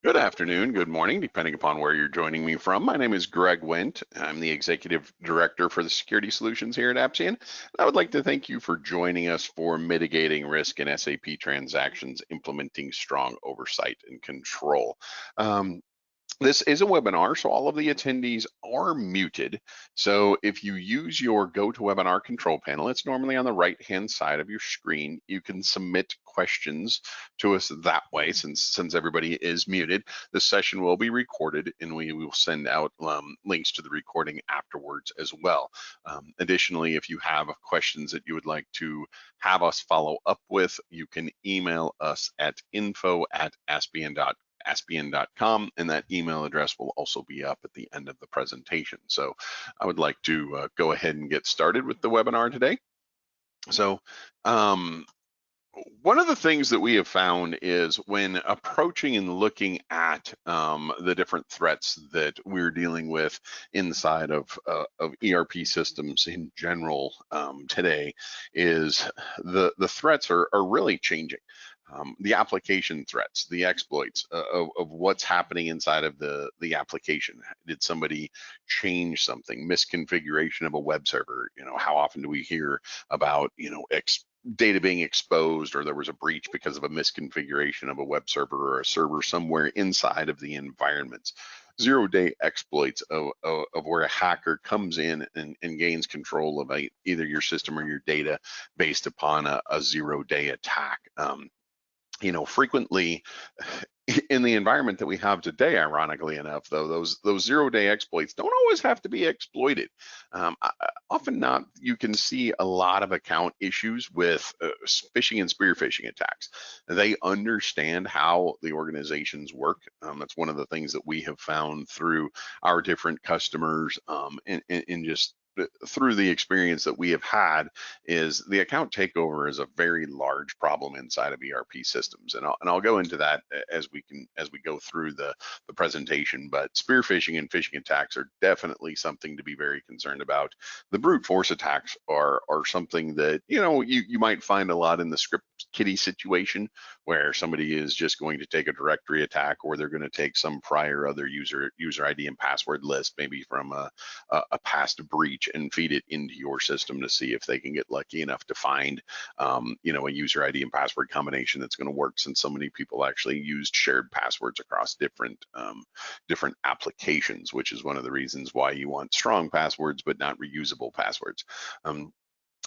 Good afternoon, good morning, depending upon where you're joining me from. My name is Greg Wendt. I'm the Executive Director for the Security Solutions here at Appian. I would like to thank you for joining us for mitigating risk in SAP transactions, implementing strong oversight and control. This is a webinar, so all of the attendees are muted. So if you use your GoToWebinar control panel, it's normally on the right-hand side of your screen. You can submit questions to us that way, since everybody is muted. The session will be recorded, and we will send out links to the recording afterwards as well. Additionally, if you have questions that you would like to have us follow up with, you can email us at info@aspian.com, and that email address will also be up at the end of the presentation. So I would like to go ahead and get started with the webinar today. So one of the things that we have found is when approaching and looking at the different threats that we're dealing with inside of ERP systems in general today, is the threats are really changing. The application threats, the exploits of what's happening inside of the application. Did somebody change something? Misconfiguration of a web server. How often do we hear about data being exposed, or there was a breach because of a misconfiguration of a web server or a server somewhere inside of the environments? Zero-day exploits of where a hacker comes in and gains control of either your system or your data based upon a zero-day attack. Frequently in the environment that we have today, ironically enough, though, those zero-day exploits don't always have to be exploited. Often not. You can see a lot of account issues with phishing and spear phishing attacks. They understand how the organizations work. That's one of the things that we have found through our different customers, and just through the experience that we have had, is the account takeover is a very large problem inside of ERP systems, and I'll go into that as we go through the presentation. But spear phishing and phishing attacks are definitely something to be very concerned about. The brute force attacks are something that you might find a lot in the script kiddie situation, where somebody is just going to take a directory attack, or they're going to take some prior other user ID and password list, maybe from a past breach, and feed it into your system to see if they can get lucky enough to find a user ID and password combination that's going to work, since so many people actually used shared passwords across different applications, which is one of the reasons why you want strong passwords but not reusable passwords.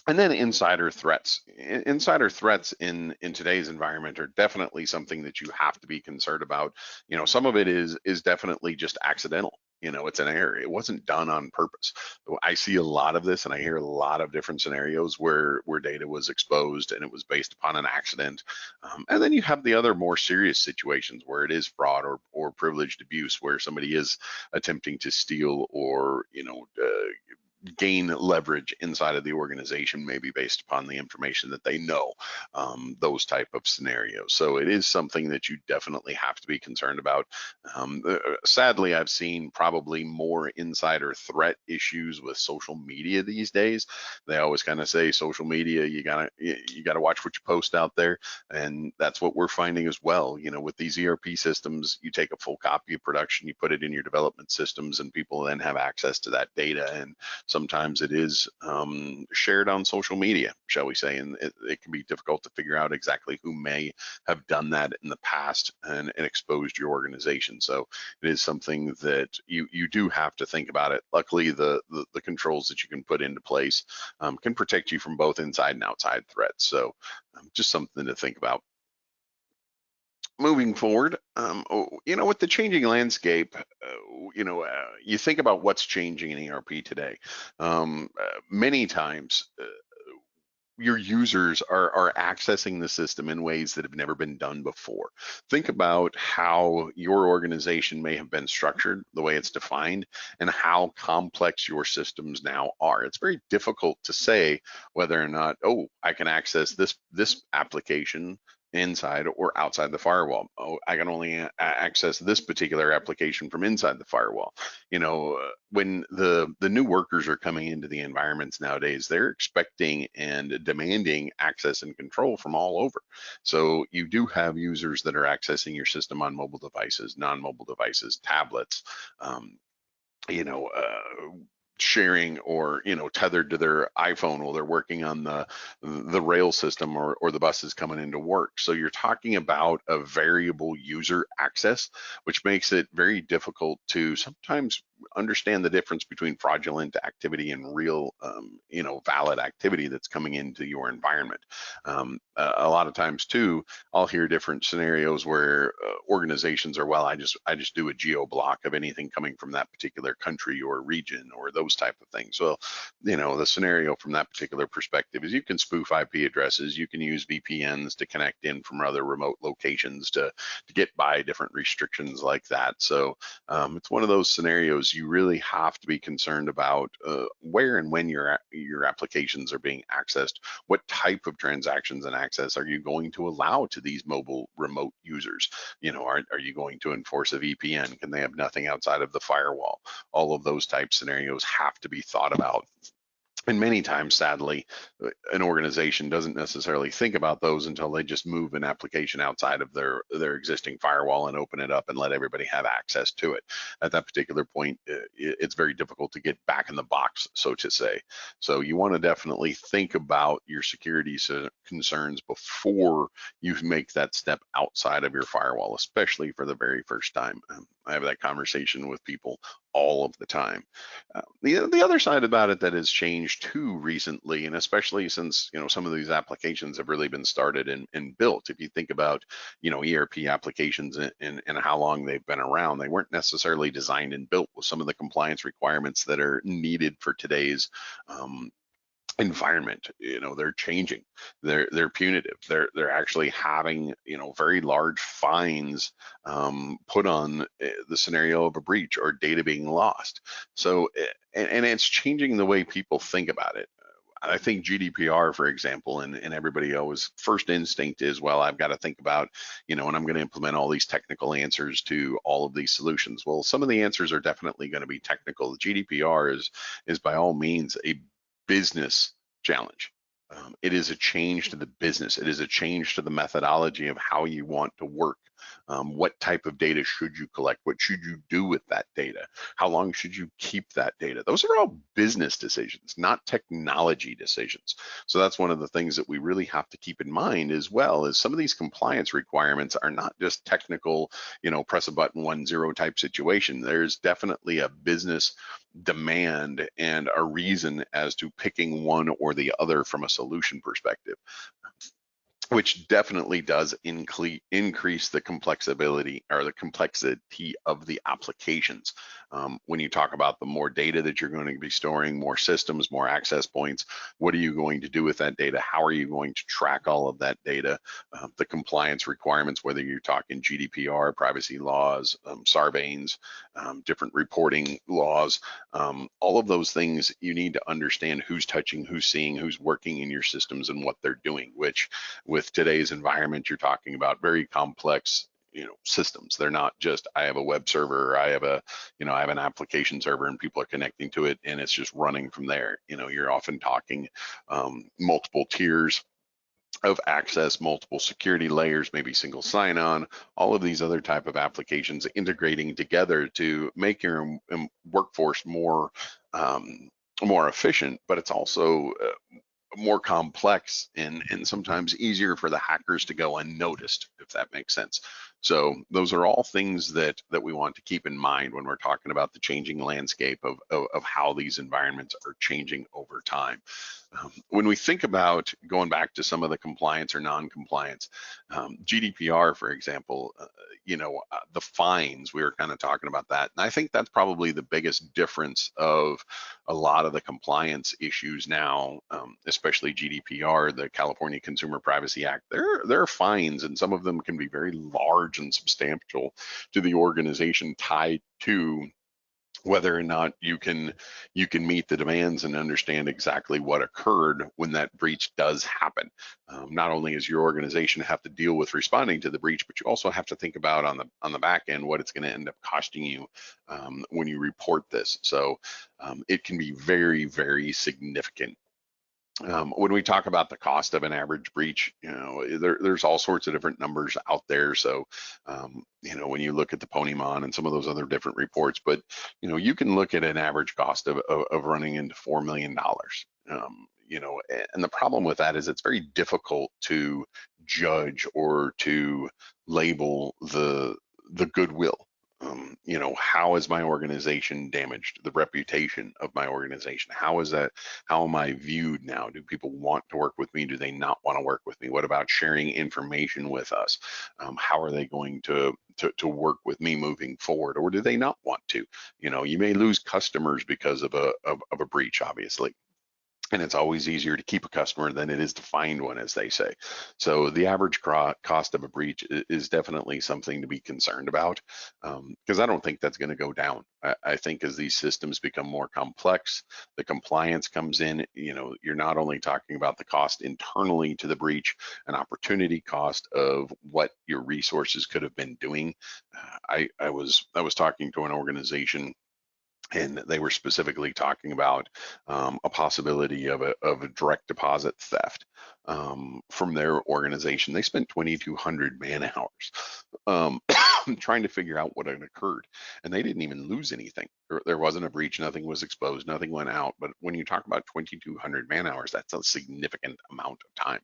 And then insider threats. Insider threats in today's environment are definitely something that you have to be concerned about. Some of it is definitely just accidental. It's an error. It wasn't done on purpose. I see a lot of this, and I hear a lot of different scenarios where data was exposed and it was based upon an accident. And then you have the other more serious situations where it is fraud or privileged abuse, where somebody is attempting to steal or gain leverage inside of the organization, maybe based upon the information that they know, those type of scenarios. So it is something that you definitely have to be concerned about. Sadly, I've seen probably more insider threat issues with social media these days. They always kind of say social media, you gotta watch what you post out there, and that's what we're finding as well. With these ERP systems, you take a full copy of production, you put it in your development systems, and people then have access to that data, and sometimes it is shared on social media, shall we say, and it can be difficult to figure out exactly who may have done that in the past and exposed your organization. So it is something that you do have to think about it. Luckily, the controls that you can put into place can protect you from both inside and outside threats. So just something to think about. Moving forward, with the changing landscape, you think about what's changing in ERP today. Many times, your users are accessing the system in ways that have never been done before. Think about how your organization may have been structured, the way it's defined, and how complex your systems now are. It's very difficult to say whether or not, I can access this application inside or outside the firewall. Oh, I can only access this particular application from inside the firewall. When the new workers are coming into the environments nowadays, they're expecting and demanding access and control from all over. So you do have users that are accessing your system on mobile devices, non-mobile devices, tablets, um, you know, sharing or tethered to their iPhone while they're working on the rail system, or the buses coming into work. So you're talking about a variable user access, which makes it very difficult to sometimes understand the difference between fraudulent activity and real valid activity that's coming into your environment. A lot of times too, I'll hear different scenarios where organizations are, well, I just do a geo block of anything coming from that particular country or region or those type of things. So, the scenario from that particular perspective is you can spoof IP addresses, you can use VPNs to connect in from other remote locations to get by different restrictions like that. So it's one of those scenarios you really have to be concerned about where and when your applications are being accessed. What type of transactions and access are you going to allow to these mobile remote users? Are you going to enforce a VPN? Can they have nothing outside of the firewall? All of those type scenarios have to be thought about. And many times, sadly, an organization doesn't necessarily think about those until they just move an application outside of their existing firewall and open it up and let everybody have access to it. At that particular point, it's very difficult to get back in the box, so to say. So you want to definitely think about your security concerns before you make that step outside of your firewall, especially for the very first time. I have that conversation with people all of the time. The other side about it that has changed too recently, and especially since some of these applications have really been started and built. If you think about ERP applications and how long they've been around, they weren't necessarily designed and built with some of the compliance requirements that are needed for today's environment. They're changing, they're punitive, they're actually having very large fines put on the scenario of a breach or data being lost. So and it's changing the way people think about it. I think GDPR, for example, and everybody always first instinct is, well, I've got to think about, and I'm going to implement all these technical answers to all of these solutions. Well, some of the answers are definitely going to be technical. The GDPR is by all means a business challenge. It is a change to the business. It is a change to the methodology of how you want to work. What type of data should you collect? What should you do with that data? How long should you keep that data? Those are all business decisions, not technology decisions. So that's one of the things that we really have to keep in mind as well, is some of these compliance requirements are not just technical, press a button 1-0 type situation. There's definitely a business demand and a reason as to picking one or the other from a solution perspective, which definitely does increase the complexity of the applications. When you talk about the more data that you're going to be storing, more systems, more access points, what are you going to do with that data? How are you going to track all of that data? The compliance requirements, whether you're talking GDPR, privacy laws, Sarbanes, different reporting laws, all of those things, you need to understand who's touching, who's seeing, who's working in your systems and what they're doing, which with today's environment, you're talking about very complex systems. They're not just, I have a web server, or I have an application server and people are connecting to it and it's just running from there. You're often talking multiple tiers of access, multiple security layers, maybe single sign-on, all of these other type of applications integrating together to make your workforce more efficient, but it's also more complex and sometimes easier for the hackers to go unnoticed, if that makes sense. So those are all things that we want to keep in mind when we're talking about the changing landscape of how these environments are changing over time. When we think about going back to some of the compliance or non-compliance, GDPR, for example, the fines, we were kind of talking about that. And I think that's probably the biggest difference of a lot of the compliance issues now, especially GDPR, the California Consumer Privacy Act. There are fines, and some of them can be very large and substantial to the organization tied to whether or not you can meet the demands and understand exactly what occurred when that breach does happen. Not only does your organization have to deal with responding to the breach, but you also have to think about on the back end what it's going to end up costing you when you report this. So it can be very, very significant. When we talk about the cost of an average breach, there's all sorts of different numbers out there. So, when you look at the Ponymon and some of those other different reports, but you can look at an average cost of running into $4 million. And the problem with that is it's very difficult to judge or to label the goodwill. How is my organization damaged? The reputation of my organization. How is that? How am I viewed now? Do people want to work with me? Do they not want to work with me? What about sharing information with us? How are they going to work with me moving forward, or do they not want to? You may lose customers because of a breach, obviously. And it's always easier to keep a customer than it is to find one, as they say. So the average cost of a breach is definitely something to be concerned about, because I don't think that's going to go down. I think as these systems become more complex, the compliance comes in. You're not only talking about the cost internally to the breach, an opportunity cost of what your resources could have been doing. I was talking to an organization, and they were specifically talking about a possibility of a direct deposit theft from their organization. They spent 2,200 man hours trying to figure out what had occurred, and they didn't even lose anything. There wasn't a breach, nothing was exposed, nothing went out. But when you talk about 2,200 man hours, that's a significant amount of time.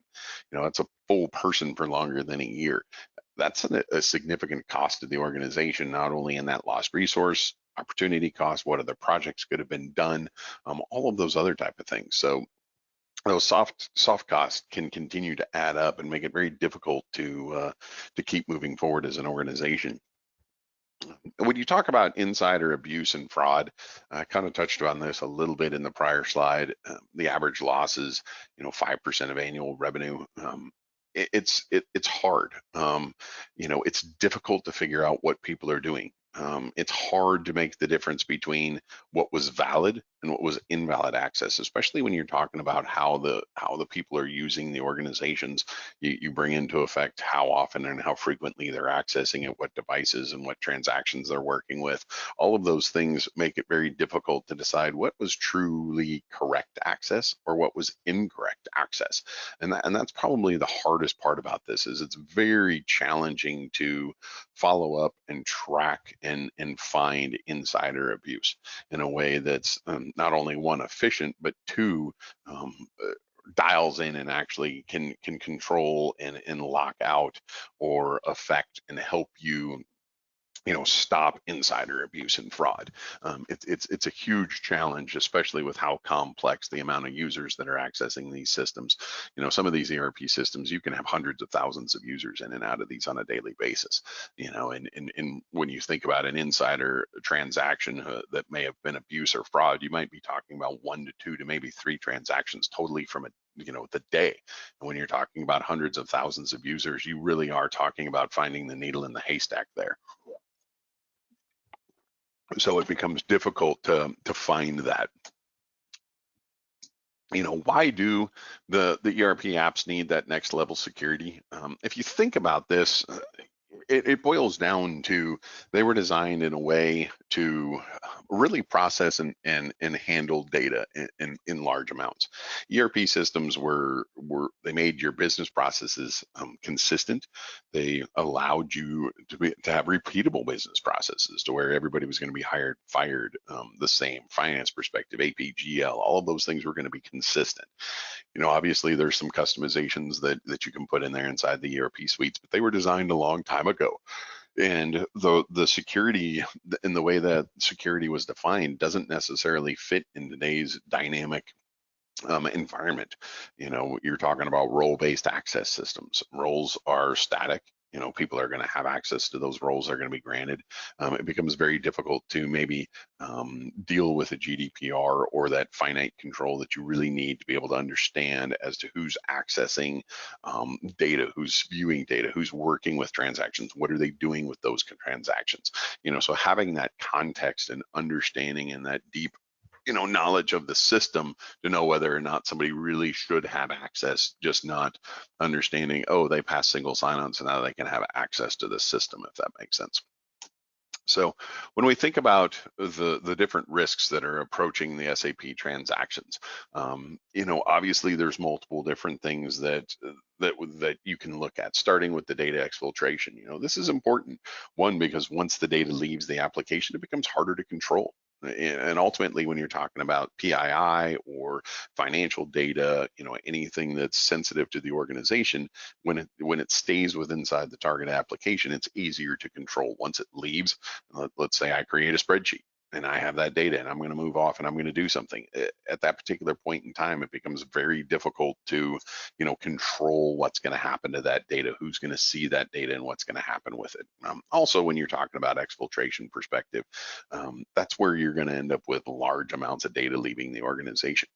That's a full person for longer than a year. That's a significant cost to the organization, not only in that lost resource, opportunity cost, what other projects could have been done, all of those other type of things. So those soft costs can continue to add up and make it very difficult to keep moving forward as an organization. When you talk about insider abuse and fraud, I kind of touched on this a little bit in the prior slide. The average loss is 5% of annual revenue. It's hard. It's difficult to figure out what people are doing. It's hard to make the difference between what was valid and what was invalid access, especially when you're talking about how the people are using the organizations. You bring into effect how often and how frequently they're accessing it, what devices and what transactions they're working with. All of those things make it very difficult to decide what was truly correct access or what was incorrect access. And that's probably the hardest part about this. Is it's very challenging to follow up and track and find insider abuse in a way that's not only one, efficient, but two, dials in and actually can control and lock out or affect and help you stop insider abuse and fraud. It's a huge challenge, especially with how complex the amount of users that are accessing these systems. Some of these ERP systems, you can have hundreds of thousands of users in and out of these on a daily basis. And when you think about an insider transaction that may have been abuse or fraud, you might be talking about 1 to 2 to maybe 3 transactions totally from the day. And when you're talking about hundreds of thousands of users, you really are talking about finding the needle in the haystack there. So it becomes difficult to find that. Why do the ERP apps need that next level security? If you think about this, it boils down to they were designed in a way to really process and handle data in large amounts. ERP systems they made your business processes consistent. They allowed you to have repeatable business processes to where everybody was going to be fired the same. Finance perspective, APGL, all of those things were going to be consistent. Obviously there's some customizations that you can put in there inside the ERP suites, but they were designed a long time ago. And the security and the way that security was defined doesn't necessarily fit in today's dynamic environment. You're talking about role-based access systems. Roles are static people are going to have access to those roles are going to be granted. It becomes very difficult to maybe deal with a GDPR or that finite control that you really need to be able to understand as to who's accessing data, who's viewing data, who's working with transactions, what are they doing with those transactions. So having that context and understanding and that deep knowledge of the system to know whether or not somebody really should have access, just not understanding, oh, they pass single sign-on, so now they can have access to the system, if that makes sense. So when we think about the different risks that are approaching the SAP transactions, obviously there's multiple different things that you can look at, starting with the data exfiltration. This is important. One, because once the data leaves the application, it becomes harder to control. And ultimately, when you're talking about PII or financial data, anything that's sensitive to the organization, when it stays inside the target application, it's easier to control. Once it leaves, let's say I create a spreadsheet and I have that data and I'm going to move off and I'm going to do something. At that particular point in time, it becomes very difficult to, control what's going to happen to that data, who's going to see that data and what's going to happen with it. Also, when you're talking about exfiltration perspective, that's where you're going to end up with large amounts of data leaving the organization.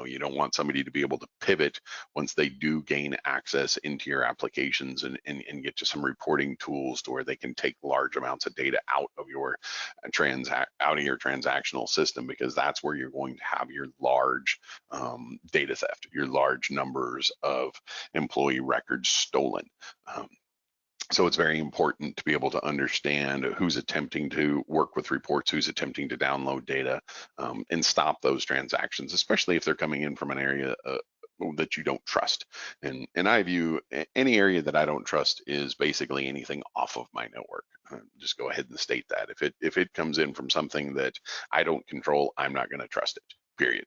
You don't want somebody to be able to pivot once they do gain access into your applications and get to some reporting tools to where they can take large amounts of data out of your transactional system, because that's where you're going to have your large data theft, your large numbers of employee records stolen. So it's very important to be able to understand who's attempting to work with reports, who's attempting to download data, and stop those transactions, especially if they're coming in from an area that you don't trust. And I view any area that I don't trust is basically anything off of my network. Just go ahead and state that. If it comes in from something that I don't control, I'm not going to trust it. Period.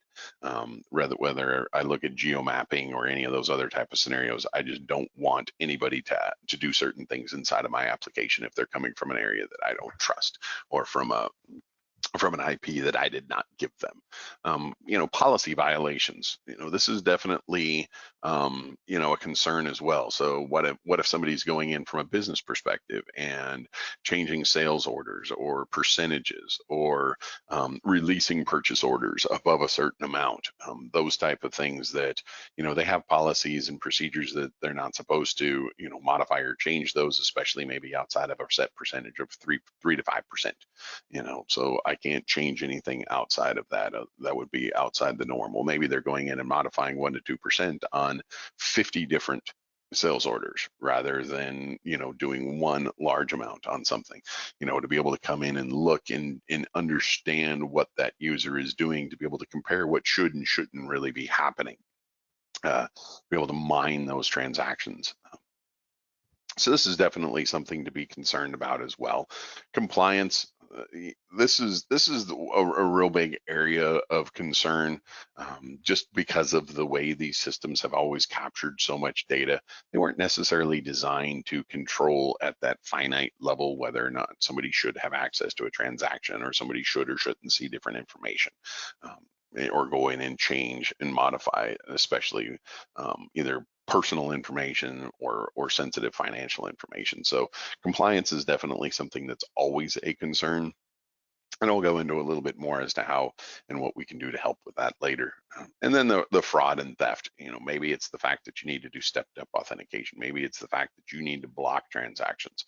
Whether I look at geomapping or any of those other type of scenarios, I just don't want anybody to do certain things inside of my application if they're coming from an area that I don't trust, or from an IP that I did not give them. Policy violations. This is definitely a concern as well. So what if somebody's going in from a business perspective and changing sales orders or percentages, or releasing purchase orders above a certain amount? Those type of things that they have policies and procedures that they're not supposed to modify or change those, especially maybe outside of a set percentage of 3 to 5%. So I can't change anything outside of that. That would be outside the normal. Maybe they're going in and modifying 1 to 2% on 50 different sales orders, rather than doing one large amount on something. To be able to come in and look and understand what that user is doing, to be able to compare what should and shouldn't really be happening, be able to mine those transactions. So this is definitely something to be concerned about as well. Compliance. This is a real big area of concern, just because of the way these systems have always captured so much data. They weren't necessarily designed to control at that finite level whether or not somebody should have access to a transaction, or somebody should or shouldn't see different information, or go in and change and modify, especially either personal information or sensitive financial information. So compliance is definitely something that's always a concern. And I'll go into a little bit more as to how and what we can do to help with that later. And then the fraud and theft. Maybe it's the fact that you need to do stepped-up authentication. Maybe it's the fact that you need to block transactions.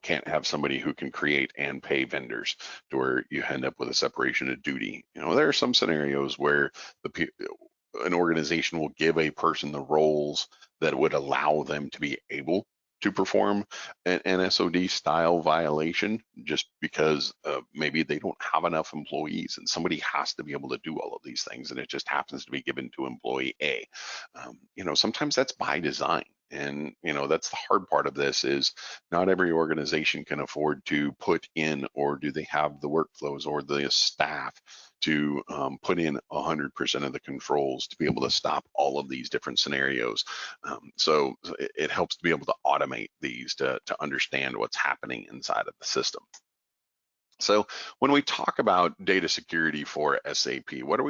Can't have somebody who can create and pay vendors to where you end up with a separation of duty. There are some scenarios where an organization will give a person the roles that would allow them to be able to perform an SOD style violation, just because maybe they don't have enough employees and somebody has to be able to do all of these things, and it just happens to be given to employee A. Sometimes that's by design. And that's the hard part of this, is not every organization can afford to put in, or do they have the workflows or the staff to put in 100% of the controls to be able to stop all of these different scenarios. So it helps to be able to automate these to understand what's happening inside of the system. So when we talk about data security for SAP, what are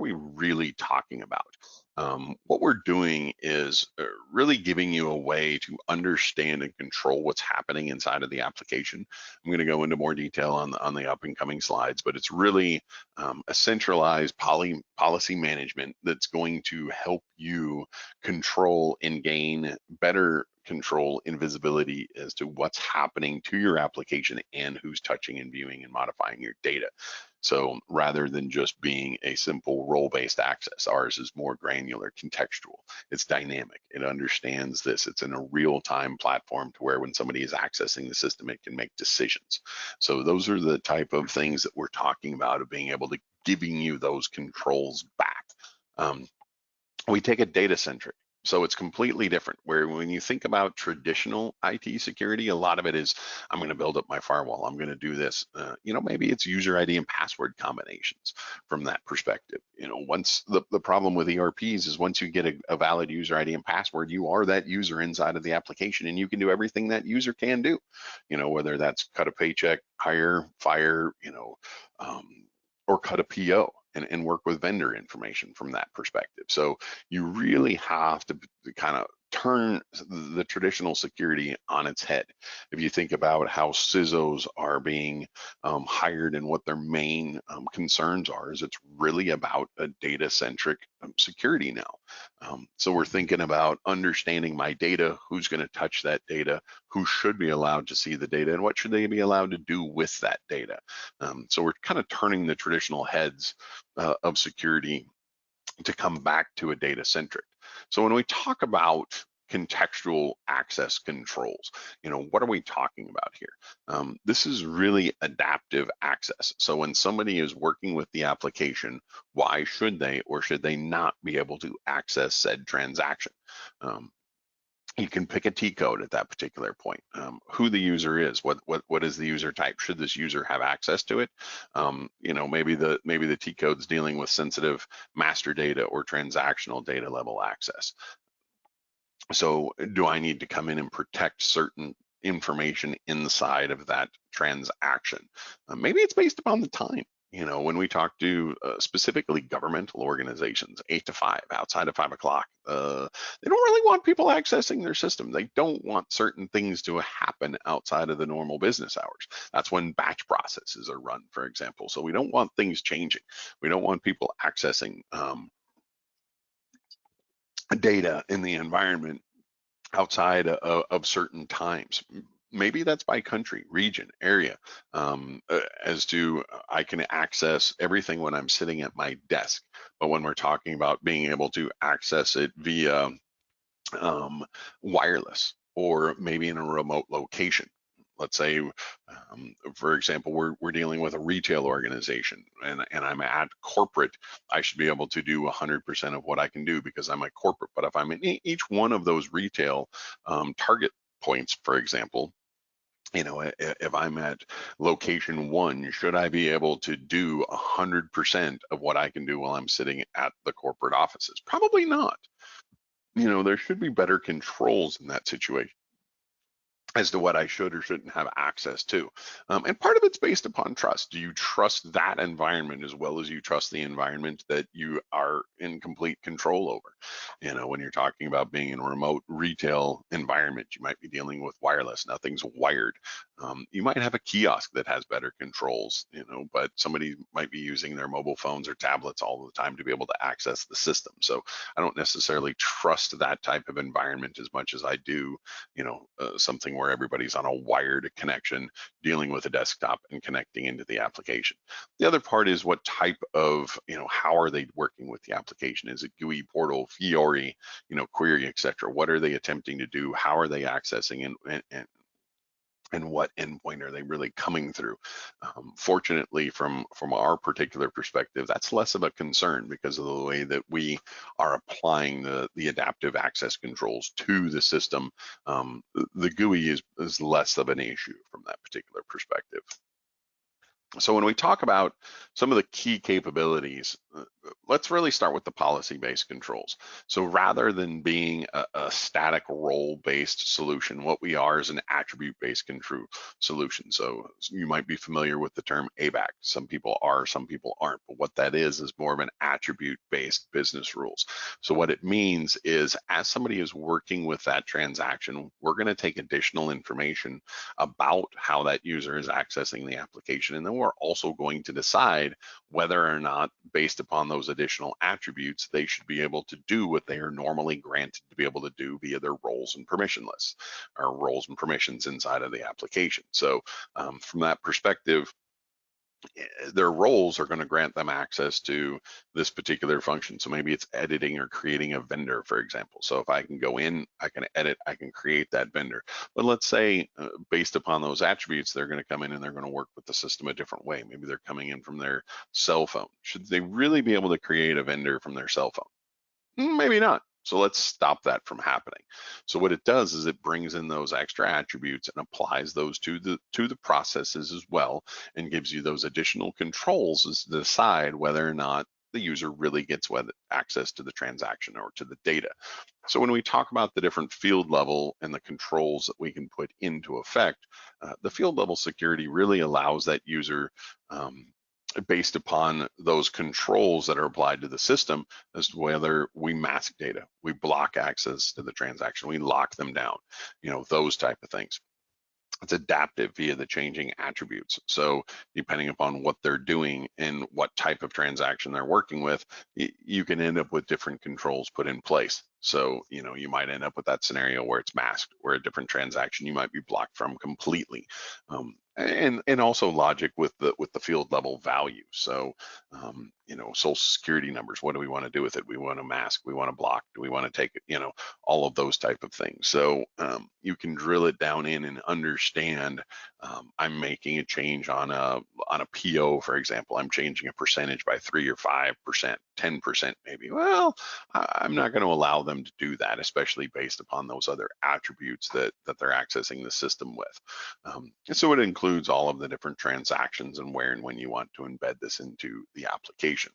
we really talking about? What we're doing is really giving you a way to understand and control what's happening inside of the application. I'm going to go into more detail on the up and coming slides, but it's really a centralized policy management that's going to help you control and gain better control and visibility as to what's happening to your application and who's touching and viewing and modifying your data. So rather than just being a simple role-based access, ours is more granular, contextual. It's dynamic. It understands this. It's in a real-time platform to where when somebody is accessing the system, it can make decisions. So those are the type of things that we're talking about, of being able to giving you those controls back. We take a data centric. So it's completely different, where when you think about traditional IT security, a lot of it is, I'm going to build up my firewall. I'm going to do this. Maybe it's user ID and password combinations from that perspective. Once the problem with ERPs is once you get a valid user ID and password, you are that user inside of the application, and you can do everything that user can do, whether that's cut a paycheck, hire, fire, or cut a PO. And work with vendor information from that perspective. So you really have to kind of turn the traditional security on its head. If you think about how CISOs are being hired and what their main concerns are, is it's really about a data-centric security now. So we're thinking about understanding my data, who's going to touch that data, who should be allowed to see the data, and what should they be allowed to do with that data. So we're kind of turning the traditional heads of security to come back to a data centric. So when we talk about contextual access controls, what are we talking about here? This is really adaptive access. So when somebody is working with the application, why should they or should they not be able to access said transaction? You can pick a T code at that particular point. Who the user is, what is the user type? Should this user have access to it? Maybe the T code's dealing with sensitive master data or transactional data level access. So do I need to come in and protect certain information inside of that transaction? Maybe it's based upon the time. When we talk to specifically governmental organizations, 8 to 5, outside of 5 o'clock, they don't really want people accessing their system. They don't want certain things to happen outside of the normal business hours. That's when batch processes are run, for example. So we don't want things changing. We don't want people accessing data in the environment outside of certain times. Maybe that's by country, region, area, as to I can access everything when I'm sitting at my desk. But when we're talking about being able to access it via wireless, or maybe in a remote location. Let's say, for example, we're dealing with a retail organization, and I'm at corporate. I should be able to do 100% of what I can do because I'm a corporate. But if I'm in each one of those retail target points, for example, if I'm at location 1, should I be able to do 100% of what I can do while I'm sitting at the corporate offices? Probably not. There should be better controls in that situation as to what I should or shouldn't have access to. And part of it's based upon trust. Do you trust that environment as well as you trust the environment that you are in complete control over? When you're talking about being in a remote retail environment, you might be dealing with wireless, nothing's wired. You might have a kiosk that has better controls, but somebody might be using their mobile phones or tablets all the time to be able to access the system. So I don't necessarily trust that type of environment as much as I do, something where everybody's on a wired connection, dealing with a desktop and connecting into the application. The other part is what type of, how are they working with the application? Is it GUI, portal, Fiori, query, etc.? What are they attempting to do? How are they accessing and what endpoint are they really coming through? Fortunately, from our particular perspective, that's less of a concern because of the way that we are applying the adaptive access controls to the system. The GUI is less of an issue from that particular perspective. So when we talk about some of the key capabilities let's really start with the policy-based controls. So rather than being a static role-based solution, what we are is an attribute-based control solution. So you might be familiar with the term ABAC. Some people are, some people aren't, but what that is more of an attribute-based business rules. So what it means is as somebody is working with that transaction, we're going to take additional information about how that user is accessing the application. And then we're also going to decide whether or not, based upon those additional attributes, they should be able to do what they are normally granted to be able to do via their roles and permission lists, or roles and permissions inside of the application. So from that perspective, their roles are going to grant them access to this particular function. So maybe it's editing or creating a vendor, for example. So if I can go in, I can edit, I can create that vendor. But let's say based upon those attributes, they're going to come in and they're going to work with the system a different way. Maybe they're coming in from their cell phone. Should they really be able to create a vendor from their cell phone? Maybe not. So let's stop that from happening. So what it does is it brings in those extra attributes and applies those to the processes as well, and gives you those additional controls as to decide whether or not the user really gets access to the transaction or to the data. So when we talk about the different field level and the controls that we can put into effect, the field level security really allows that user, based upon those controls that are applied to the system, as to whether we mask data, we block access to the transaction, we lock them down, those type of things. It's adaptive via the changing attributes. So depending upon what they're doing and what type of transaction they're working with, you can end up with different controls put in place. So, you might end up with that scenario where it's masked, where a different transaction you might be blocked from completely. And also logic with the field level value. So, social security numbers, what do we want to do with it? We want to mask, we want to block, do we want to take it, all of those type of things. So you can drill it down in and understand, I'm making a change on a PO, for example, I'm changing a percentage by 3 or 5%, 10% maybe. Well, I'm not going to allow them to do that, especially based upon those other attributes that they're accessing the system with. And so it includes all of the different transactions and where and when you want to embed this into the application.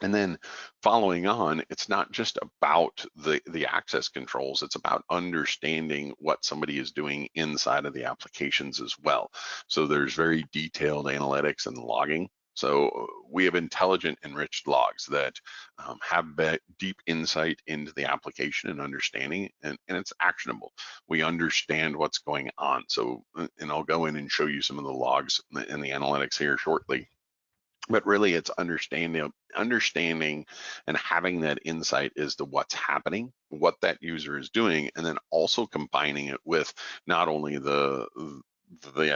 And then following on, it's not just about the access controls, it's about understanding what somebody is doing inside of the applications as well. So there's very detailed analytics and logging. So we have intelligent enriched logs that have deep insight into the application and understanding, and it's actionable. We understand what's going on. So, and I'll go in and show you some of the logs and the analytics here shortly. But really it's understanding and having that insight as to what's happening, what that user is doing, and then also combining it with not only the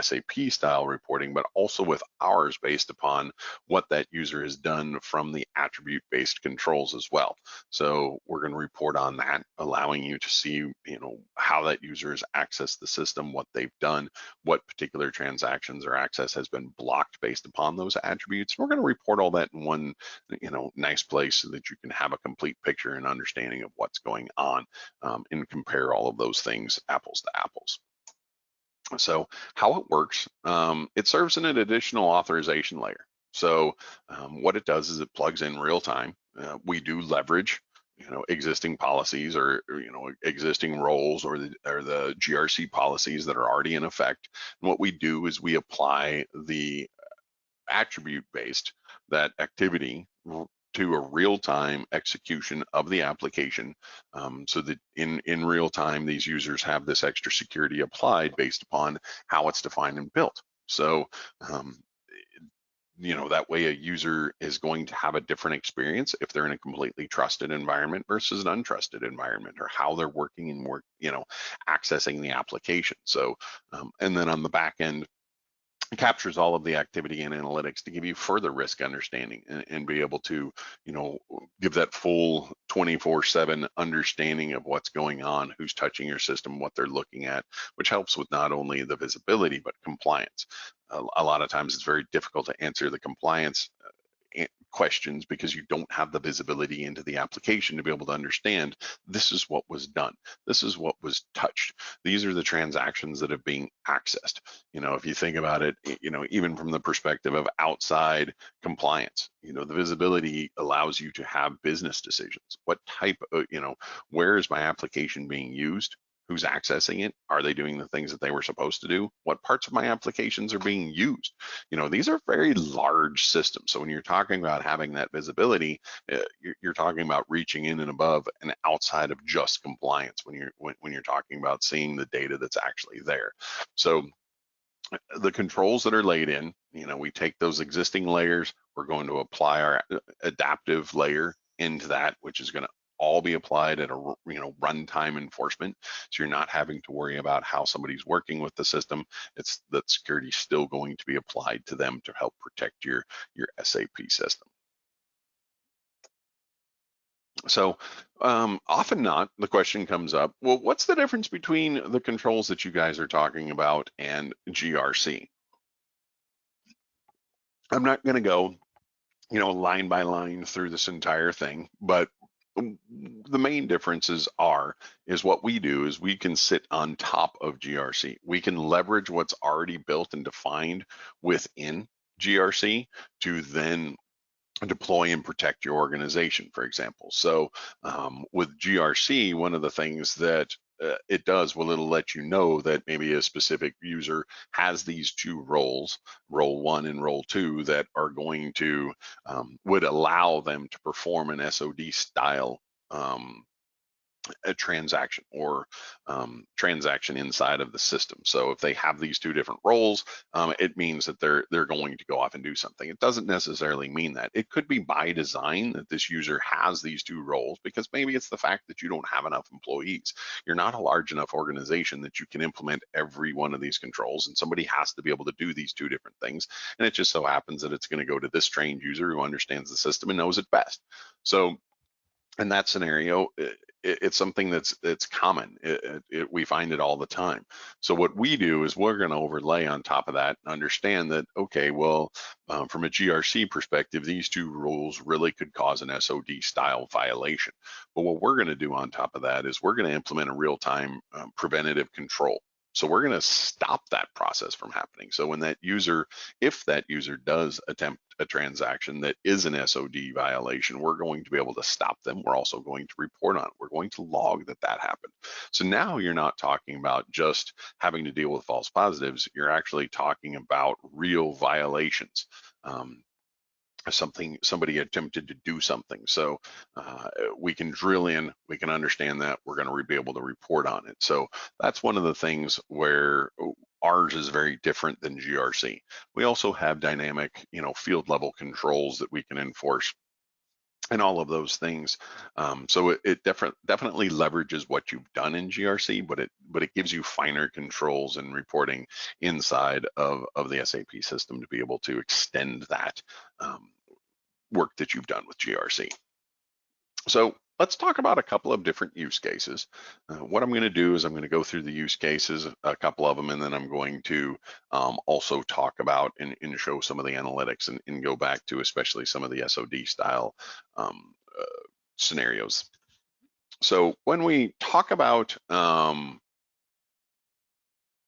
SAP style reporting, but also with ours based upon what that user has done from the attribute based controls as well. So we're going to report on that, allowing you to see, how that user has accessed the system, what they've done, what particular transactions or access has been blocked based upon those attributes. We're going to report all that in one, nice place so that you can have a complete picture and understanding of what's going on, and compare all of those things apples to apples. So how it works, it serves in an additional authorization layer. So what it does is it plugs in real time. We do leverage, existing policies or existing roles or the GRC policies that are already in effect. And what we do is we apply the attribute based, that activity, to a real-time execution of the application, so that in real time these users have this extra security applied based upon how it's defined and built. So that way a user is going to have a different experience if they're in a completely trusted environment versus an untrusted environment, or how they're working and accessing the application. So and then on the back end, captures all of the activity and analytics to give you further risk understanding, and be able to, give that full 24/7 understanding of what's going on, who's touching your system, what they're looking at, which helps with not only the visibility, but compliance. A lot of times it's very difficult to answer the compliance questions because you don't have the visibility into the application to be able to understand this is what was done, this is what was touched, these are the transactions that have been accessed. If you think about it, even from the perspective of outside compliance, the visibility allows you to have business decisions. What type of, where is my application being used? Who's accessing it? Are they doing the things that they were supposed to do? What parts of my applications are being used? These are very large systems. So when you're talking about having that visibility, you're talking about reaching in and above and outside of just compliance when you're talking about seeing the data that's actually there. So the controls that are laid in, we take those existing layers, we're going to apply our adaptive layer into that, which is going to all be applied at a runtime enforcement. So you're not having to worry about how somebody's working with the system. It's that security still going to be applied to them to help protect your SAP system. So often not, the question comes up, well, what's the difference between the controls that you guys are talking about and GRC? I'm not going to go, line by line through this entire thing, but the main differences is what we do is we can sit on top of GRC. We can leverage what's already built and defined within GRC to then deploy and protect your organization, for example. So with GRC, one of the things that it does, well, it'll let you know that maybe a specific user has these two roles, role 1 and role 2, that are going to, would allow them to perform an SOD style a transaction or transaction inside of the system. So if they have these two different roles, it means that they're going to go off and do something. It doesn't necessarily mean that. It could be by design that this user has these two roles because maybe it's the fact that you don't have enough employees. You're not a large enough organization that you can implement every one of these controls, and somebody has to be able to do these two different things. And it just so happens that it's going to go to this trained user who understands the system and knows it best. So in that scenario, it's something that's common. We find it all the time. So what we do is we're going to overlay on top of that and understand that, okay, well, from a GRC perspective, these two rules really could cause an SOD style violation. But what we're going to do on top of that is we're going to implement a real-time preventative control. So we're going to stop that process from happening. So when that user, if that user does attempt a transaction that is an SOD violation, we're going to be able to stop them. We're also going to report on it. We're going to log that happened. So now you're not talking about just having to deal with false positives. You're actually talking about real violations. Somebody attempted to do something. So we can drill in, we can understand that, we're going to be able to report on it. So that's one of the things where ours is very different than GRC. We also have dynamic, field level controls that we can enforce and all of those things. So it definitely leverages what you've done in GRC, but it gives you finer controls and reporting inside of the SAP system to be able to extend that work that you've done with GRC. So let's talk about a couple of different use cases. What I'm going to do is I'm going to go through the use cases, a couple of them, and then I'm going to also talk about and show some of the analytics and go back to especially some of the SOD style scenarios. So when we talk about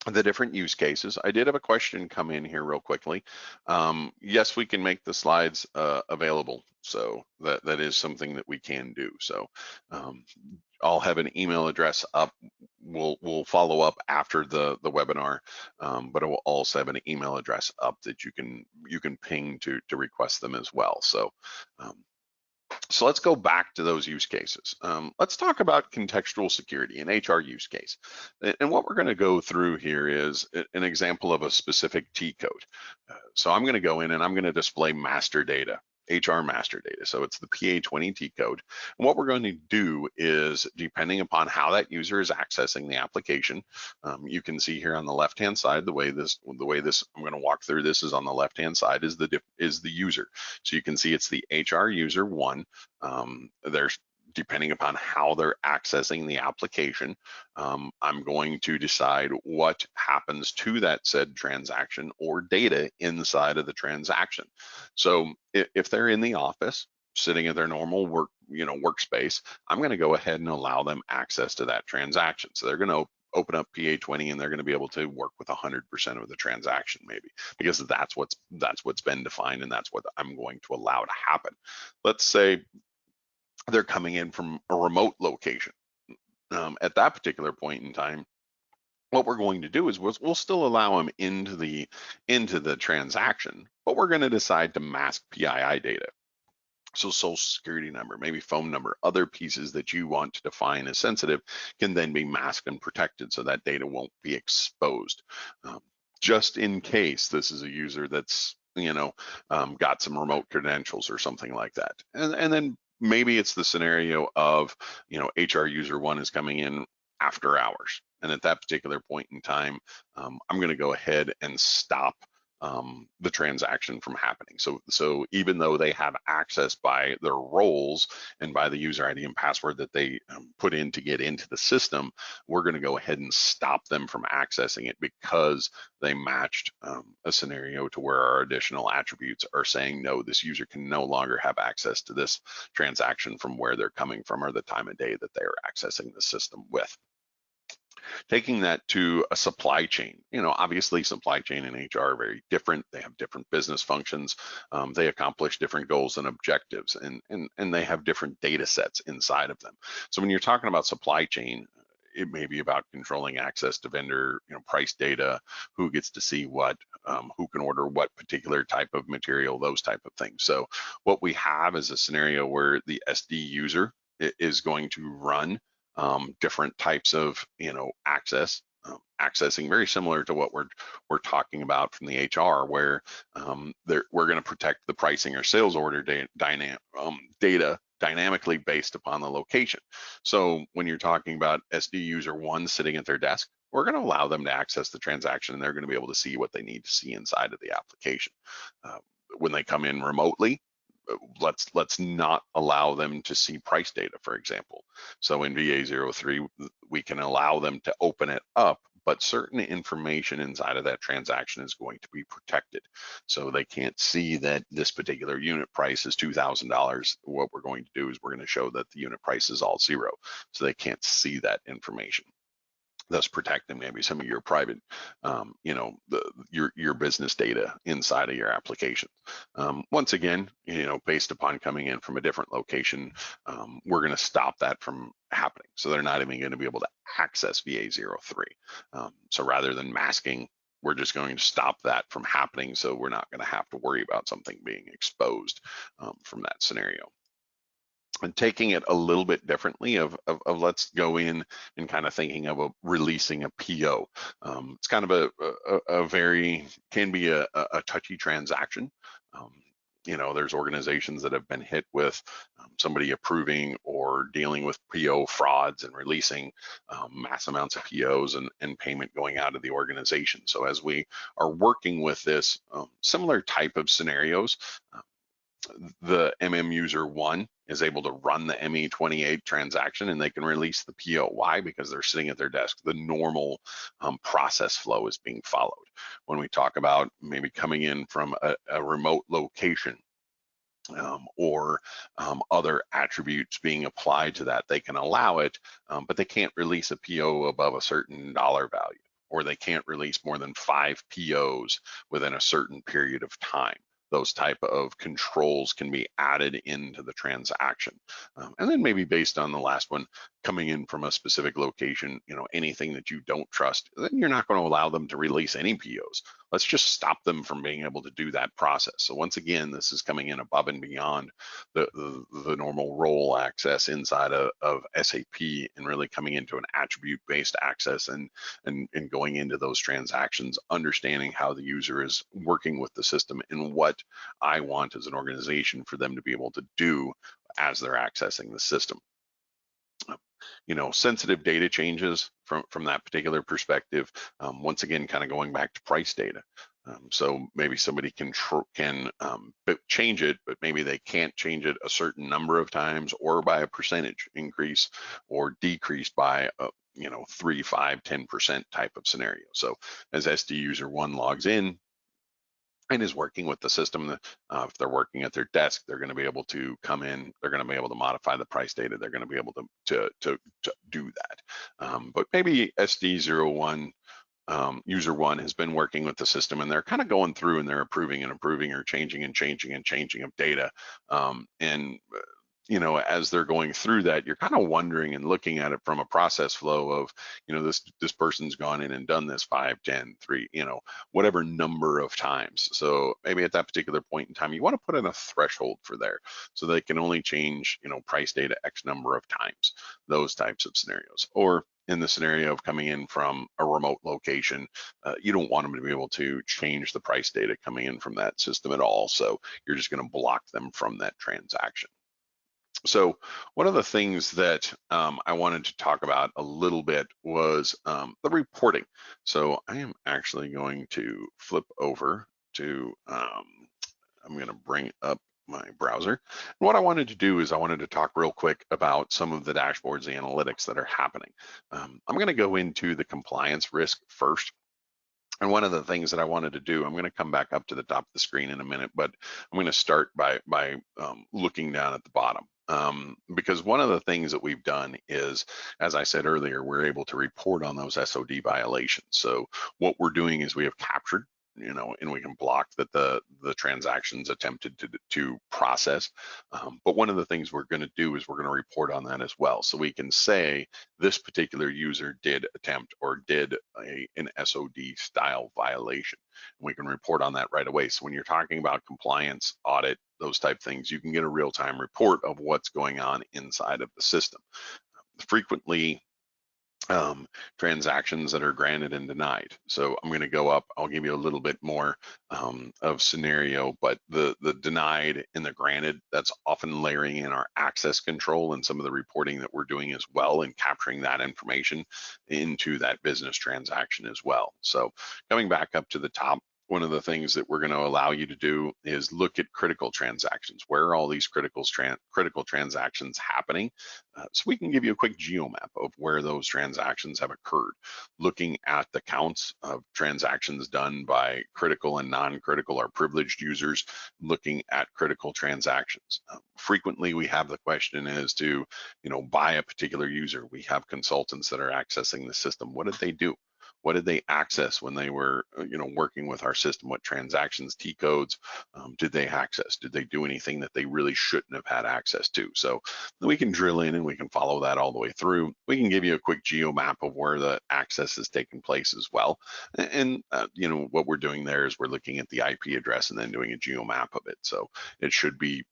the different use cases, I did have a question come in here real quickly. Yes, we can make the slides available. So that is something that we can do. So I'll have an email address up. We'll follow up after the webinar, but I will also have an email address up that you can ping to request them as well. So so let's go back to those use cases. Let's talk about contextual security, an HR use case. And what we're going to go through here is an example of a specific T code. So I'm going to go in and I'm going to display master data, HR master data. So it's the PA20 T code. And what we're going to do is, depending upon how that user is accessing the application, you can see here on the left-hand side, the way this I'm going to walk through this is on the left-hand side is the user. So you can see it's the HR user 1. There's depending upon how they're accessing the application, I'm going to decide what happens to that said transaction or data inside of the transaction. So if they're in the office, sitting at their normal workspace, I'm going to go ahead and allow them access to that transaction. So they're going to open up PA20 and they're going to be able to work with 100% of the transaction, maybe, because that's what's been defined and that's what I'm going to allow to happen. Let's say they're coming in from a remote location. At that particular point in time, what we're going to do is we'll still allow them into the transaction, but we're going to decide to mask PII data. So social security number, maybe phone number, other pieces that you want to define as sensitive can then be masked and protected so that data won't be exposed. Just in case this is a user that's, got some remote credentials or something like that. And then maybe it's the scenario of, HR user one is coming in after hours. And at that particular point in time, I'm going to go ahead and stop the transaction from happening. So even though they have access by their roles and by the user ID and password that they put in to get into the system, we're going to go ahead and stop them from accessing it because they matched a scenario to where our additional attributes are saying, no, this user can no longer have access to this transaction from where they're coming from or the time of day that they are accessing the system with. Taking that to a supply chain, obviously supply chain and HR are very different. They have different business functions. They accomplish different goals and objectives, and they have different data sets inside of them. So when you're talking about supply chain, it may be about controlling access to vendor, price data, who gets to see what, who can order what particular type of material, those type of things. So what we have is a scenario where the SD user is going to run different types of accessing, very similar to what we're talking about from the HR, where we're going to protect the pricing or sales order data dynamically based upon the location. So when you're talking about SD user one sitting at their desk, we're going to allow them to access the transaction and they're going to be able to see what they need to see inside of the application. When they come in remotely, let's not allow them to see price data, for example. So in VA03, we can allow them to open it up, but certain information inside of that transaction is going to be protected. So they can't see that this particular unit price is $2,000. What we're going to do is we're going to show that the unit price is all zero. So they can't see that information, thus protecting maybe some of your private, your business data inside of your application. Once again, based upon coming in from a different location, we're going to stop that from happening. So they're not even going to be able to access VA03. So rather than masking, we're just going to stop that from happening. So we're not going to have to worry about something being exposed from that scenario. And taking it a little bit differently of let's go in and kind of thinking of releasing a PO. It's kind of can be a touchy transaction. There's organizations that have been hit with somebody approving or dealing with PO frauds and releasing mass amounts of POs and payment going out of the organization. So as we are working with this similar type of scenarios, the MM user one is able to run the ME28 transaction and they can release the PO. Why? Because they're sitting at their desk. The normal process flow is being followed. When we talk about maybe coming in from a remote location, or other attributes being applied to that, they can allow it, but they can't release a PO above a certain dollar value, or they can't release more than 5 POs within a certain period of time. Those type of controls can be added into the transaction. And then maybe based on the last one, coming in from a specific location, anything that you don't trust, then you're not going to allow them to release any POs. Let's just stop them from being able to do that process. So once again, this is coming in above and beyond the normal role access inside of SAP and really coming into an attribute-based access and going into those transactions, understanding how the user is working with the system and what I want as an organization for them to be able to do as they're accessing the system. Sensitive data changes from that particular perspective. Once again, kind of going back to price data. So maybe somebody can change it, but maybe they can't change it a certain number of times or by a percentage increase or decrease by a, 3, 5, 10% type of scenario. So as SD user one logs in and is working with the system, if they're working at their desk, they're going to be able to come in, they're going to be able to modify the price data, they're going to be able to do that. But maybe SD01 user one has been working with the system and they're kind of going through and they're approving and approving or changing and changing and changing of data. And as they're going through that, you're kind of wondering and looking at it from a process flow of, this person's gone in and done this 5, 10, 3, whatever number of times. So maybe at that particular point in time, you want to put in a threshold for there so they can only change, price data X number of times, those types of scenarios. Or in the scenario of coming in from a remote location, you don't want them to be able to change the price data coming in from that system at all. So you're just going to block them from that transaction. So one of the things that I wanted to talk about a little bit was the reporting. So I am actually going to flip over to, I'm going to bring up my browser. And what I wanted to do is I wanted to talk real quick about some of the dashboards and analytics that are happening. I'm going to go into the compliance risk first. And one of the things that I wanted to do, I'm going to come back up to the top of the screen in a minute, but I'm going to start by looking down at the bottom. Because one of the things that we've done is, as I said earlier, we're able to report on those SOD violations. So what we're doing is we have captured, and we can block that the transactions attempted to process. But one of the things we're going to do is we're going to report on that as well. So we can say this particular user did attempt or did an SOD style violation. And we can report on that right away. So when you're talking about compliance, audit, those type things, you can get a real-time report of what's going on inside of the system. Frequently, transactions that are granted and denied. So I'm going to go up, I'll give you a little bit more of scenario, but the denied and the granted, that's often layering in our access control and some of the reporting that we're doing as well and capturing that information into that business transaction as well. So coming back up to the top, one of the things that we're going to allow you to do is look at critical transactions. Where are all these critical transactions happening? So we can give you a quick geomap of where those transactions have occurred, looking at the counts of transactions done by critical and non-critical or privileged users, looking at critical transactions. Frequently, we have the question as to, by a particular user, we have consultants that are accessing the system. What did they do? What did they access when they were, working with our system? What transactions, T codes, did they access? Did they do anything that they really shouldn't have had access to? So we can drill in and we can follow that all the way through. We can give you a quick geo map of where the access is taking place as well. And what we're doing there is we're looking at the IP address and then doing a geo map of it. So it should be,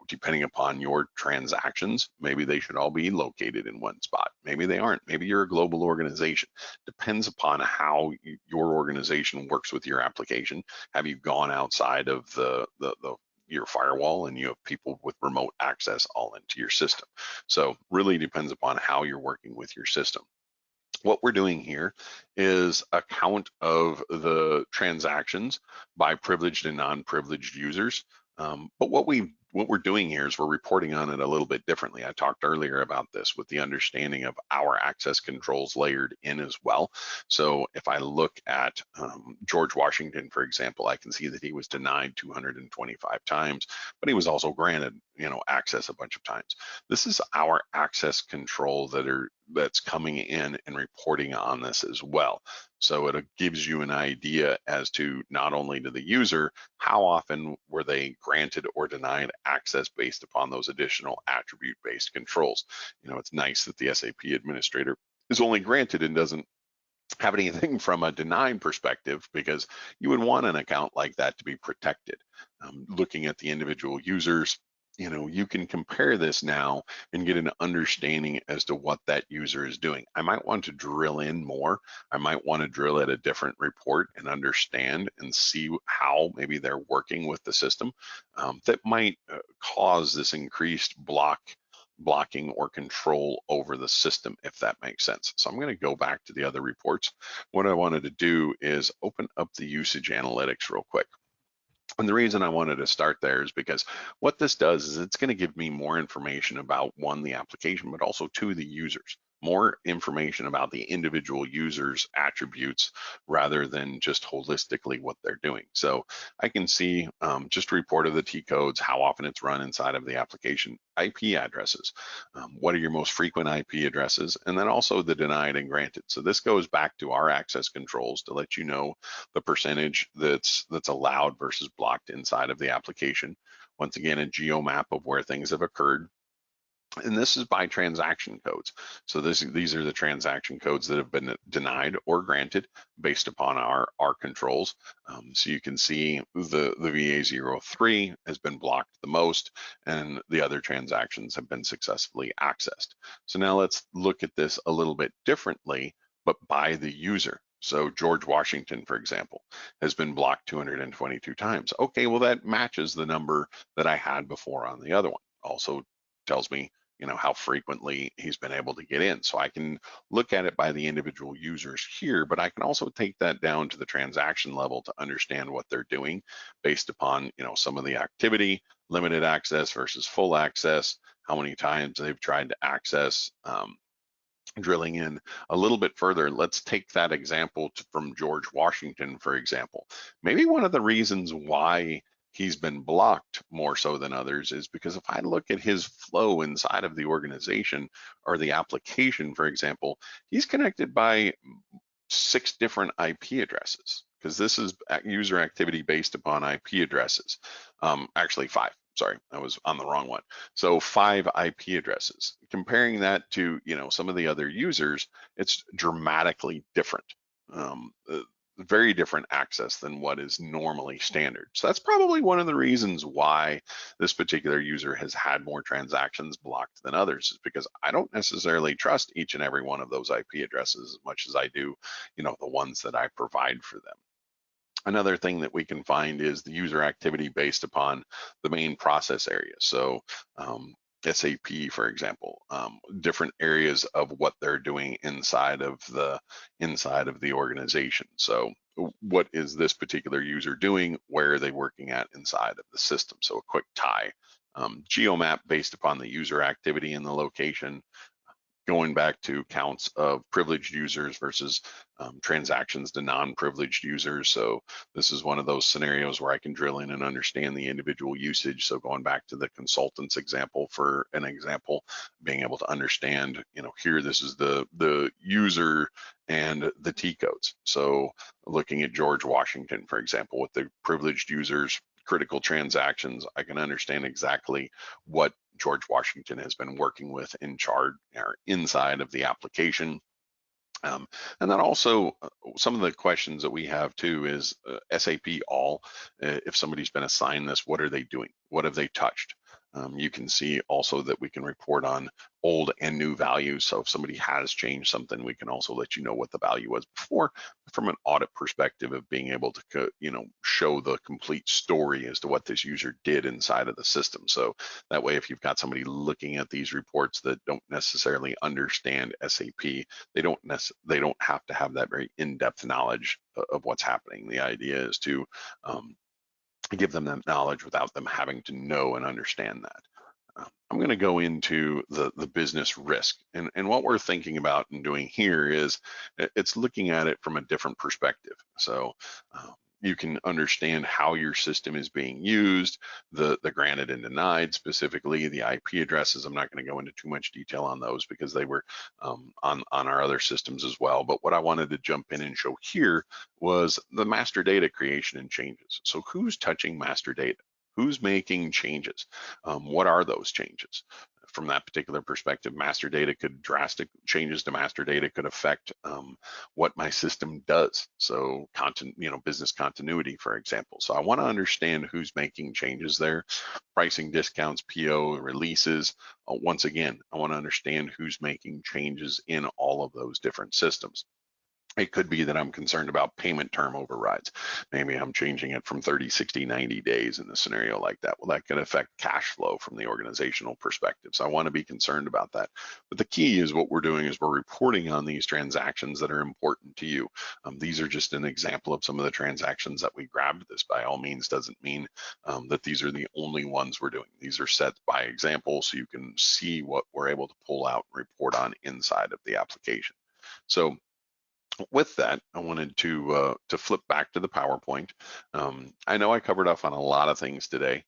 depending upon your transactions, maybe they should all be located in one spot. Maybe they aren't. Maybe you're a global organization. Depends upon how your organization works with your application. Have you gone outside of your firewall and you have people with remote access all into your system? So really depends upon how you're working with your system. What we're doing here is a count of the transactions by privileged and non-privileged users. But what we're doing here is we're reporting on it a little bit differently. I talked earlier about this with the understanding of our access controls layered in as well. So if I look at George Washington, for example, I can see that he was denied 225 times, but he was also granted, access a bunch of times. This is our access control that's coming in and reporting on this as well. So it gives you an idea as to not only to the user, how often were they granted or denied access based upon those additional attribute-based controls. It's nice that the SAP administrator is only granted and doesn't have anything from a denied perspective, because you would want an account like that to be protected. Looking at the individual users, you can compare this now and get an understanding as to what that user is doing. I might want to drill in more. I might want to drill at a different report and understand and see how maybe they're working with the system that might cause this increased block blocking or control over the system, if that makes sense. So I'm going to go back to the other reports. What I wanted to do is open up the usage analytics real quick. And the reason I wanted to start there is because what this does is it's going to give me more information about, one, the application, but also two, the users. More information about the individual users' attributes rather than just holistically what they're doing. So I can see just a report of the T codes, how often it's run inside of the application, IP addresses, what are your most frequent IP addresses, and then also the denied and granted. So this goes back to our access controls to let you know the percentage that's allowed versus blocked inside of the application. Once again, a geo map of where things have occurred. And this is by transaction codes. So these are the transaction codes that have been denied or granted based upon our controls. So you can see the VA03 has been blocked the most, and the other transactions have been successfully accessed. So now let's look at this a little bit differently, but by the user. So George Washington, for example, has been blocked 222 times. Okay, well, that matches the number that I had before on the other one. Also tells me, how frequently he's been able to get in. So I can look at it by the individual users here, but I can also take that down to the transaction level to understand what they're doing based upon, some of the activity, limited access versus full access, how many times they've tried to access. Drilling in a little bit further, let's take that example from George Washington, for example. Maybe one of the reasons why he's been blocked more so than others is because if I look at his flow inside of the organization or the application, for example, he's connected by 6 different IP addresses, because this is user activity based upon IP addresses. Actually 5. Sorry, I was on the wrong one. So 5 IP addresses. Comparing that to, some of the other users, it's dramatically different. Very different access than what is normally standard. So that's probably one of the reasons why this particular user has had more transactions blocked than others, is because I don't necessarily trust each and every one of those IP addresses as much as I do, the ones that I provide for them. Another thing that we can find is the user activity based upon the main process area. So SAP, for example, different areas of what they're doing inside of the organization. So what is this particular user doing? Where are they working at inside of the system? So a quick tie. GeoMap based upon the user activity in the location, going back to counts of privileged users versus transactions to non-privileged users. So this is one of those scenarios where I can drill in and understand the individual usage. So going back to the consultants example, for an example, being able to understand, here, this is the user and the T codes. So looking at George Washington, for example, with the privileged users, critical transactions, I can understand exactly what George Washington has been working with in charge or inside of the application. And then also some of the questions that we have too is SAP all, if somebody's been assigned this, what are they doing? What have they touched? You can see also that we can report on old and new values. So if somebody has changed something, we can also let you know what the value was before, from an audit perspective of being able to, show the complete story as to what this user did inside of the system. So that way, if you've got somebody looking at these reports that don't necessarily understand SAP, they don't have to have that very in-depth knowledge of what's happening. The idea is to give them that knowledge without them having to know and understand that. I'm going to go into the business risk, and what we're thinking about and doing here is it's looking at it from a different perspective. So you can understand how your system is being used, the granted and denied, specifically the IP addresses. I'm not going to go into too much detail on those because they were on our other systems as well. But what I wanted to jump in and show here was the master data creation and changes. So who's touching master data? Who's making changes? What are those changes? From that particular perspective, master data could drastic changes to master data could affect what my system does. So business continuity, for example. So I want to understand who's making changes there. Pricing discounts, PO releases. Once again, I want to understand who's making changes in all of those different systems. It could be that I'm concerned about payment term overrides. Maybe I'm changing it from 30, 60, 90 days in a scenario like that. Well, that could affect cash flow from the organizational perspective. So I want to be concerned about that. But the key is what we're doing is we're reporting on these transactions that are important to you. These are just an example of some of the transactions that we grabbed. This by all means doesn't mean that these are the only ones we're doing. These are set by example so you can see what we're able to pull out and report on inside of the application. So with that, I wanted to flip back to the PowerPoint. I know I covered off on a lot of things today.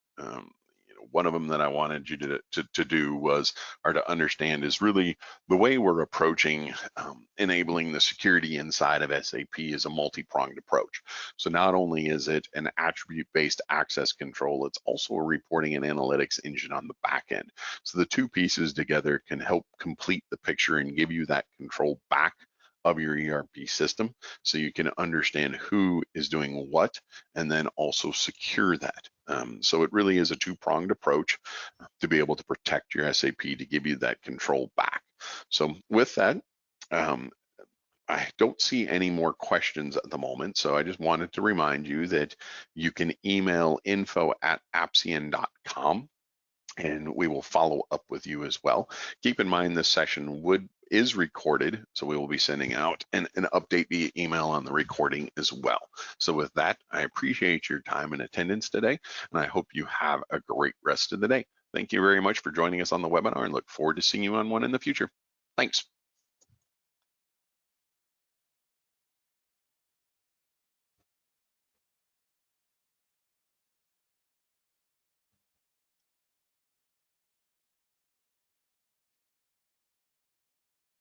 One of them that I wanted you to do was, or to understand, is really the way we're approaching enabling the security inside of SAP is a multi-pronged approach. So not only is it an attribute-based access control, it's also a reporting and analytics engine on the back end. So the two pieces together can help complete the picture and give you that control back of your ERP system so you can understand who is doing what and then also secure that. So it really is a two-pronged approach to be able to protect your SAP to give you that control back. So with that, I don't see any more questions at the moment, so I just wanted to remind you that you can email info@appsian.com and we will follow up with you as well. Keep in mind this session is recorded, so we will be sending out an update via email on the recording as well. So with that, I appreciate your time and attendance today, and I hope you have a great rest of the day. Thank you very much for joining us on the webinar and look forward to seeing you on one in the future. Thanks.